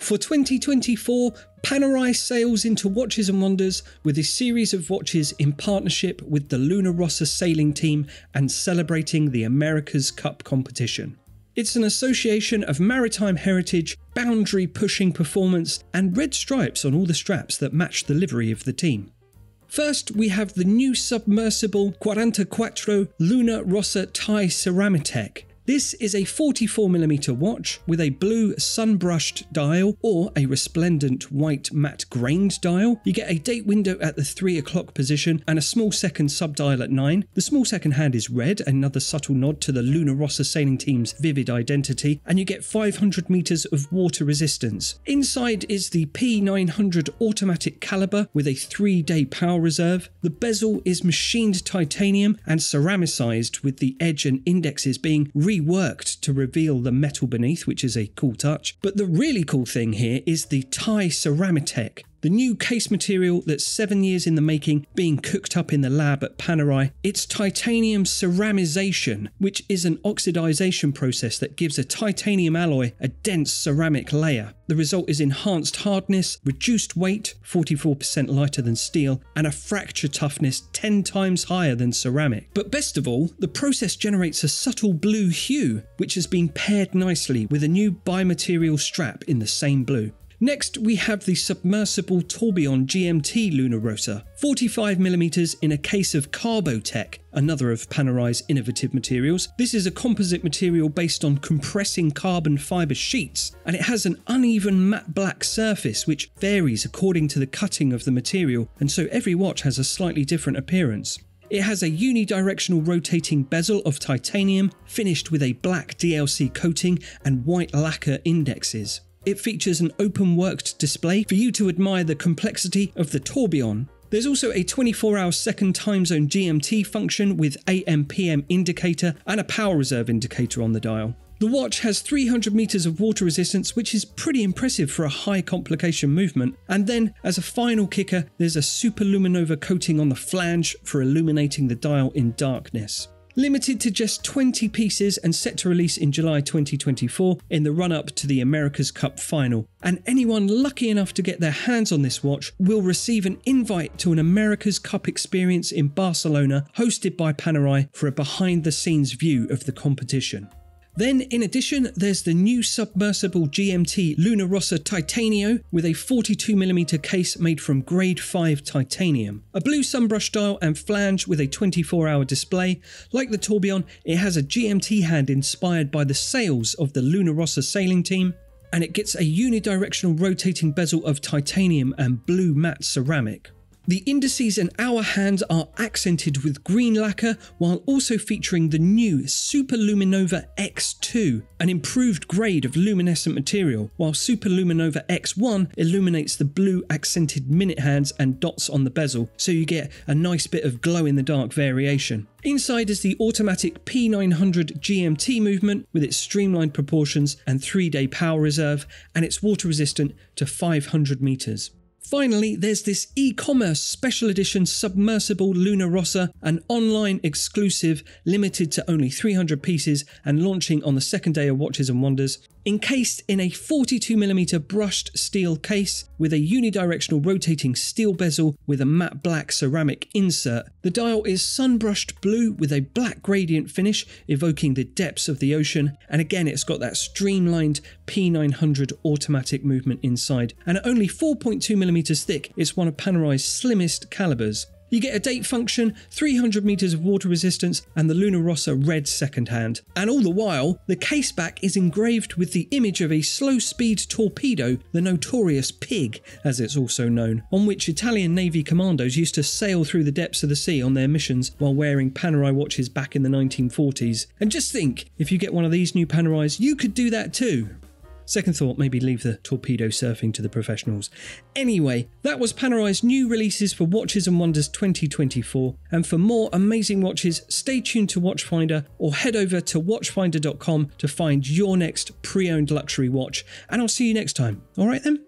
For 2024, Panerai sails into Watches and Wonders with a series of watches in partnership with the Lunar Rossa sailing team and celebrating the America's Cup competition. It's an association of maritime heritage, boundary-pushing performance, and red stripes on all the straps that match the livery of the team. First, we have the new submersible Quatro Lunar Rossa Thai Ceramitech. This is a 44mm watch with a blue sun-brushed dial or a resplendent white matte grained dial. You get a date window at the 3 o'clock position and a small second sub-dial at 9. The small second hand is red, another subtle nod to the Lunar Rossa sailing team's vivid identity, and you get 500 meters of water resistance. Inside is the P900 automatic caliber with a 3-day power reserve. The bezel is machined titanium and ceramicized, with the edge and indexes being reworked to reveal the metal beneath, which is a cool touch. But the really cool thing here is the Thai Ceramitech, the new case material that's 7 years in the making, being cooked up in the lab at Panerai. It's titanium ceramization, which is an oxidization process that gives a titanium alloy a dense ceramic layer. The result is enhanced hardness, reduced weight, 44% lighter than steel, and a fracture toughness 10 times higher than ceramic. But best of all, the process generates a subtle blue hue, which has been paired nicely with a new bimaterial strap in the same blue. Next, we have the submersible Tbon GMT Lunar Rossa, 45mm in a case of Carbotech, another of Panerai's innovative materials. This is a composite material based on compressing carbon fibre sheets, and it has an uneven matte black surface which varies according to the cutting of the material, and so every watch has a slightly different appearance. It has a unidirectional rotating bezel of titanium, finished with a black DLC coating and white lacquer indexes. It features an open-worked display for you to admire the complexity of the Tbon. There's also a 24-hour second time zone GMT function with AM/PM indicator and a power reserve indicator on the dial. The watch has 300 meters of water resistance, which is pretty impressive for a high complication movement. And then, as a final kicker, there's a superluminova coating on the flange for illuminating the dial in darkness. Limited to just 20 pieces and set to release in July 2024 in the run-up to the America's Cup final. And anyone lucky enough to get their hands on this watch will receive an invite to an America's Cup experience in Barcelona hosted by Panerai for a behind-the-scenes view of the competition. Then, in addition, there's the new submersible GMT Lunar Rossa Titano with a 42mm case made from grade 5 titanium. A blue sunbrush dial and flange with a 24-hour display. Like the Tbon, it has a GMT hand inspired by the sails of the Lunar Rossa sailing team, and it gets a unidirectional rotating bezel of titanium and blue matte ceramic. The indices and hour hands are accented with green lacquer, while also featuring the new Superluminova X2, an improved grade of luminescent material, while Superluminova X1 illuminates the blue accented minute hands and dots on the bezel, so you get a nice bit of glow-in-the-dark variation. Inside is the automatic P900 GMT movement with its streamlined proportions and 3-day power reserve, and it's water resistant to 500 meters. Finally, there's this e-commerce special edition submersible Lunar Rossa, an online exclusive limited to only 300 pieces and launching on the second day of Watches and Wonders. Encased in a 42mm brushed steel case with a unidirectional rotating steel bezel with a matte black ceramic insert. The dial is sun-brushed blue with a black gradient finish evoking the depths of the ocean, and again it's got that streamlined P900 automatic movement inside, and at only 4.2mm thick it's one of Panerai's slimmest calibers. You get a date function, 300 meters of water resistance, and the Lunar Rossa red second hand. And all the while, the case back is engraved with the image of a slow-speed torpedo, the notorious Pig, as it's also known, on which Italian Navy commandos used to sail through the depths of the sea on their missions while wearing Panerai watches back in the 1940s. And just think, if you get one of these new Panerais, you could do that too. Second thought, maybe leave the torpedo surfing to the professionals. Anyway, that was Panerai's new releases for Watches and Wonders 2024. And for more amazing watches, stay tuned to Watchfinder or head over to watchfinder.com to find your next pre-owned luxury watch. And I'll see you next time. All right then?